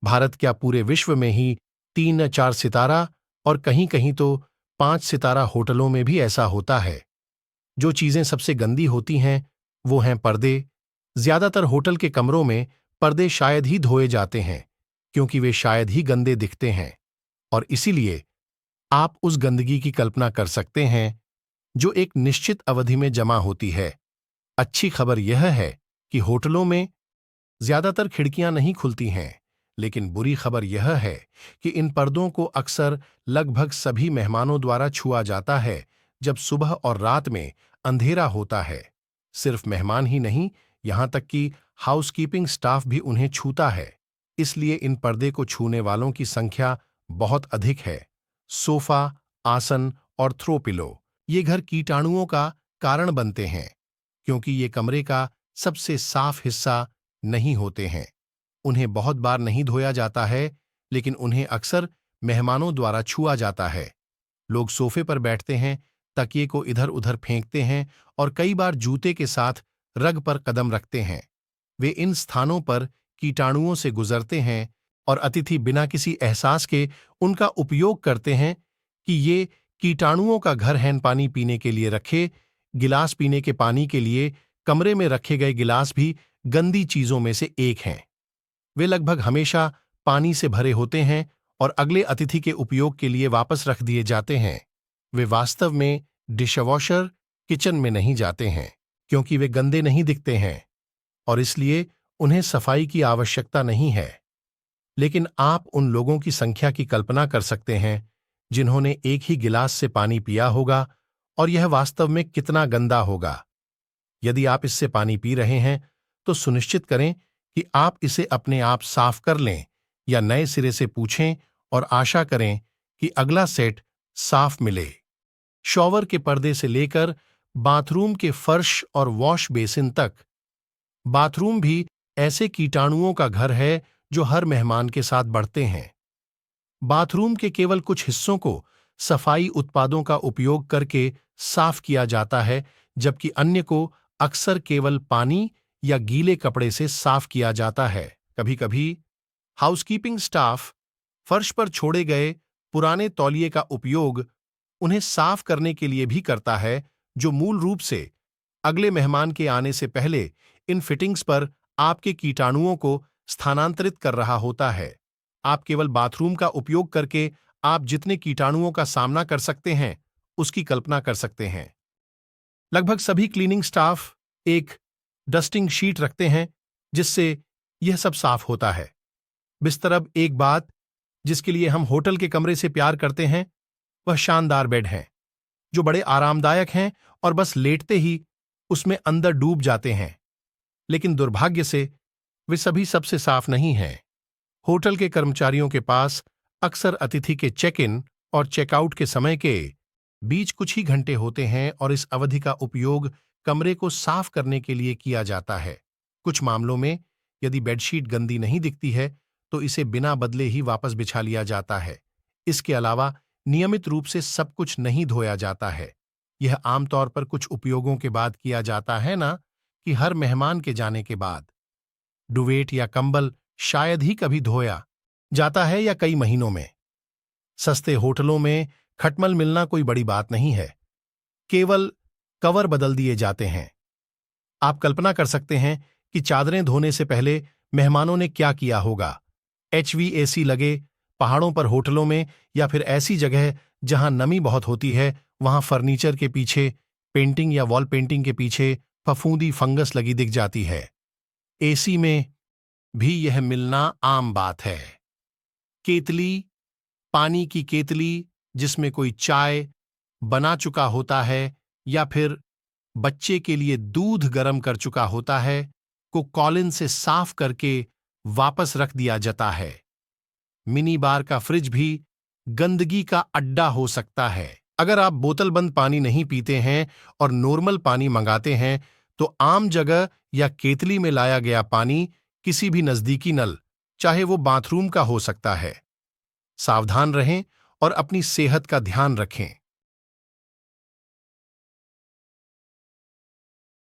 भारत क्या पूरे विश्व में ही 3 या 4 सितारा और कहीं कहीं तो 5 सितारा होटलों में भी ऐसा होता है। जो चीजें सबसे गंदी होती हैं वो हैं पर्दे। ज्यादातर होटल के कमरों में पर्दे शायद ही धोए जाते हैं, क्योंकि वे शायद ही गंदे दिखते हैं, और इसीलिए आप उस गंदगी की कल्पना कर सकते हैं जो एक निश्चित अवधि में जमा होती है। अच्छी खबर यह है कि होटलों में ज्यादातर खिड़कियां नहीं खुलती हैं, लेकिन बुरी खबर यह है कि इन पर्दों को अक्सर लगभग सभी मेहमानों द्वारा छुआ जाता है जब सुबह और रात में अंधेरा होता है। सिर्फ मेहमान ही नहीं, यहां तक कि हाउसकीपिंग स्टाफ भी उन्हें छूता है। इसलिए इन पर्दे को छूने वालों की संख्या बहुत अधिक है। सोफा, आसन और थ्रो पिलो, ये घर कीटाणुओं का कारण बनते हैं, क्योंकि ये कमरे का सबसे साफ हिस्सा नहीं होते हैं। उन्हें बहुत बार नहीं धोया जाता है, लेकिन उन्हें अक्सर मेहमानों द्वारा छुआ जाता है। लोग सोफे पर बैठते हैं, तकिए को इधर उधर फेंकते हैं और कई बार जूते के साथ रग पर कदम रखते हैं। वे इन स्थानों पर कीटाणुओं से गुजरते हैं और अतिथि बिना किसी एहसास के उनका उपयोग करते हैं कि ये कीटाणुओं का घर है। पानी पीने के लिए रखे गिलास, पीने के पानी के लिए कमरे में रखे गए गिलास भी गंदी चीजों में से एक हैं। वे लगभग हमेशा पानी से भरे होते हैं और अगले अतिथि के उपयोग के लिए वापस रख दिए जाते हैं। वे वास्तव में डिशवॉशर किचन में नहीं जाते हैं, क्योंकि वे गंदे नहीं दिखते हैं और इसलिए उन्हें सफाई की आवश्यकता नहीं है। लेकिन आप उन लोगों की संख्या की कल्पना कर सकते हैं जिन्होंने एक ही गिलास से पानी पिया होगा और यह वास्तव में कितना गंदा होगा। यदि आप इससे पानी पी रहे हैं तो सुनिश्चित करें कि आप इसे अपने आप साफ कर लें या नए सिरे से पूछें और आशा करें कि अगला सेट साफ मिले। शॉवर के पर्दे से लेकर बाथरूम के फर्श और वॉश बेसिन तक, बाथरूम भी ऐसे कीटाणुओं का घर है जो हर मेहमान के साथ बढ़ते हैं। बाथरूम के केवल कुछ हिस्सों को सफाई उत्पादों का उपयोग करके साफ किया जाता है, जबकि अन्य को अक्सर केवल पानी या गीले कपड़े से साफ किया जाता है। कभी-कभी हाउसकीपिंग स्टाफ फर्श पर छोड़े गए पुराने तौलिए का उपयोग उन्हें साफ करने के लिए भी करता है, जो मूल रूप से अगले मेहमान के आने से पहले इन फिटिंग्स पर आपके कीटाणुओं को स्थानांतरित कर रहा होता है। आप केवल बाथरूम का उपयोग करके आप जितने कीटाणुओं का सामना कर सकते हैं, उसकी कल्पना कर सकते हैं। लगभग सभी क्लीनिंग स्टाफ एक डस्टिंग शीट रखते हैं जिससे यह सब साफ होता है। बिस्तर, एक बात जिसके लिए हम होटल के कमरे से प्यार करते हैं, वह शानदार बेड हैं, जो बड़े आरामदायक हैं और बस लेटते ही उसमें अंदर डूब जाते हैं। लेकिन दुर्भाग्य से वे सभी सबसे साफ नहीं हैं। होटल के कर्मचारियों के पास अक्सर अतिथि के चेक इन और चेकआउट के समय के बीच कुछ ही घंटे होते हैं और इस अवधि का उपयोग कमरे को साफ करने के लिए किया जाता है। कुछ मामलों में यदि बेडशीट गंदी नहीं दिखती है तो इसे बिना बदले ही वापस बिछा लिया जाता है। इसके अलावा नियमित रूप से सब कुछ नहीं धोया जाता है। यह आमतौर पर कुछ उपयोगों के बाद किया जाता है, ना कि हर मेहमान के जाने के बाद। डुवेट या कंबल शायद ही कभी धोया जाता है या कई महीनों में। सस्ते होटलों में खटमल मिलना कोई बड़ी बात नहीं है, केवल कवर बदल दिए जाते हैं। आप कल्पना कर सकते हैं कि चादरें धोने से पहले मेहमानों ने क्या किया होगा। HVAC लगे पहाड़ों पर होटलों में या फिर ऐसी जगह जहां नमी बहुत होती है, वहां फर्नीचर के पीछे, पेंटिंग या वॉल पेंटिंग के पीछे फफूंदी फंगस लगी दिख जाती है। AC में भी यह मिलना आम बात है। केतली, पानी की केतली जिसमें कोई चाय बना चुका होता है या फिर बच्चे के लिए दूध गर्म कर चुका होता है, को कॉलिन से साफ करके वापस रख दिया जाता है। मिनी बार का फ्रिज भी गंदगी का अड्डा हो सकता है। अगर आप बोतल बंद पानी नहीं पीते हैं और नॉर्मल पानी मंगाते हैं, तो आम जगह या केतली में लाया गया पानी किसी भी नजदीकी नल, चाहे वो बाथरूम का हो सकता है। सावधान रहें और अपनी सेहत का ध्यान रखें।